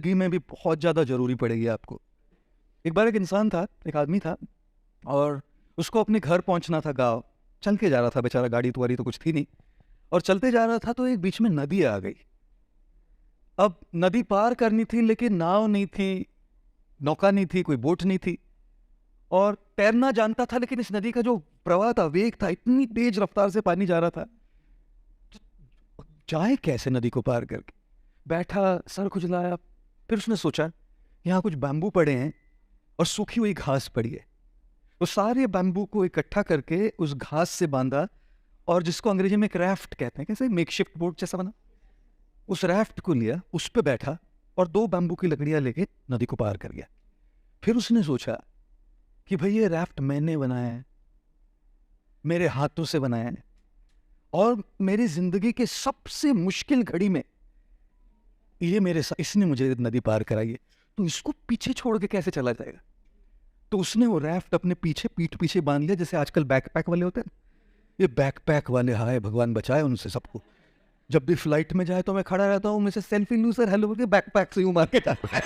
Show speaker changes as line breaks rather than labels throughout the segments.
ज़िंदगी में भी बहुत ज़्यादा ज़रूरी पड़ेगी आपको। एक बार एक इंसान था, एक आदमी था और उसको अपने घर पहुंचना था गाँव। चल के जा रहा था बेचारा, गाड़ी वाड़ी तो कुछ थी नहीं, और चलते जा रहा था तो एक बीच में नदी आ गई। अब नदी पार करनी थी लेकिन नाव नहीं थी, नौका नहीं थी, कोई बोट नहीं थी, और तैरना जानता था लेकिन इस नदी का जो प्रवाह था, वेग था, इतनी तेज रफ्तार से पानी जा रहा था, तो जाए कैसे नदी को पार करके। बैठा, सर खुजलाया, फिर उसने सोचा यहाँ कुछ बैम्बू पड़े हैं और सूखी हुई घास पड़ी है। तो सारे बैम्बू को इकट्ठा करके उस घास से बांधा, और जिसको अंग्रेजी में एक रैफ्ट कहते हैं, कैसे मेकशिफ्ट बोट जैसा बना, उस रैफ्ट को लिया, उस पे बैठा और 2 बैम्बू की लकड़ियां लेके नदी को पार कर गया। फिर उसने सोचा कि भाई ये रैफ्ट मैंने बनाया है, मेरे हाथों से बनाया है, और मेरी जिंदगी के सबसे मुश्किल घड़ी में ये इसने मुझे नदी पार कराई है, तो इसको पीछे छोड़ के कैसे चला जाएगा। तो उसने वो रैफ्ट अपने पीछे, पीठ पीछे बांध लिया, जैसे आजकल बैकपैक वाले होते हैं। ये बैकपैक वाले, हाय भगवान बचाए उनसे सबको। जब भी फ्लाइट में जाए तो मैं खड़ा रहता हूँ, मुझसे सेल्फी लूं सर, हेलो बोल के बैकपैक से यूं मार के जाता है।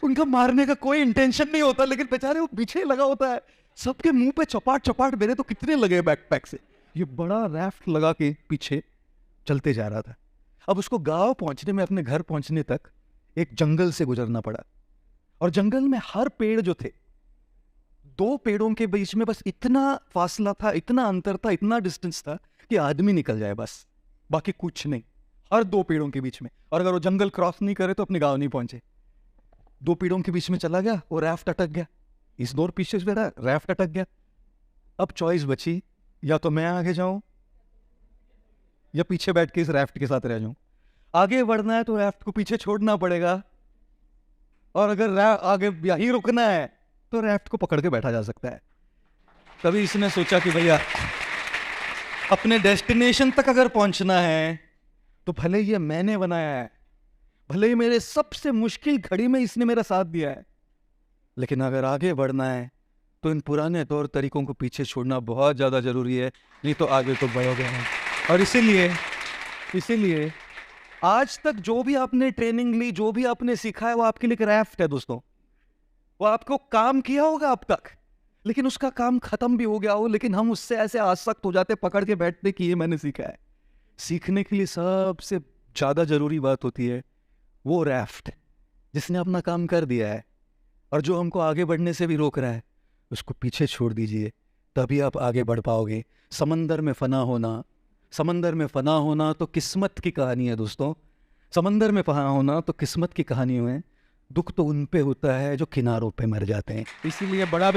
उनका मारने का कोई इंटेंशन नहीं होता, लेकिन बेचारे वो पीछे लगा होता है, सबके मुंह पे चपाट चपाट मेरे तो कितने लगे बैकपैक से। ये बड़ा रैफ्ट लगा के पीछे चलते जा रहा था। अब उसको गांव पहुंचने में, अपने घर पहुंचने तक एक जंगल से गुजरना पड़ा, और जंगल में हर पेड़ जो थे, 2 पेड़ों के बीच में बस इतना फासला था, इतना अंतर था, इतना डिस्टेंस था कि आदमी निकल जाए बस, बाकी कुछ नहीं। हर 2 पेड़ों के बीच में, और अगर वो जंगल क्रॉस नहीं करे तो अपने गांव नहीं पहुंचे। 2 पेड़ों के बीच में चला गया, वो रैफ्ट अटक गया, इस दौर पीछे से बैठा, रैफ्ट अटक गया। अब चॉइस बची, या तो मैं आगे जाऊं या पीछे बैठ के इस रैफ्ट के साथ रह जाऊं। आगे बढ़ना है तो रैफ्ट को पीछे छोड़ना पड़ेगा, और अगर आगे यहीं रुकना है तो रैफ्ट को पकड़ के बैठा जा सकता है। तभी इसने सोचा कि भैया अपने डेस्टिनेशन तक अगर पहुंचना है तो भले ही ये मैंने बनाया है, भले ही मेरे सबसे मुश्किल घड़ी में इसने मेरा साथ दिया है, लेकिन अगर आगे बढ़ना है तो इन पुराने तौर तरीकों को पीछे छोड़ना बहुत ज़्यादा ज़रूरी है, नहीं तो आगे तो बढ़ोगे नहीं। और इसीलिए आज तक जो भी आपने ट्रेनिंग ली, जो भी आपने सीखा है, वो आपके लिए एक रैफ्ट है दोस्तों। वो आपको काम किया होगा अब तक, लेकिन उसका काम खत्म भी हो गया हो, लेकिन हम उससे ऐसे आसक्त हो जाते, पकड़ के बैठते कि ये मैंने सीखा है। सीखने के लिए सबसे ज़्यादा ज़रूरी बात होती है वो रैफ्ट, जिसने अपना काम कर दिया है, और जो हमको आगे बढ़ने से भी रोक रहा है उसको पीछे छोड़ दीजिए, तभी आप आगे बढ़ पाओगे। समंदर में फना होना तो किस्मत की कहानी है दोस्तों। समंदर में फना होना तो किस्मत की कहानी है। दुख तो उन पे होता है जो किनारों पे मर जाते हैं। इसीलिए बड़ा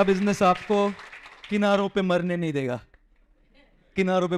बिजनेस आपको किनारों पे मरने नहीं देगा। किनारों पे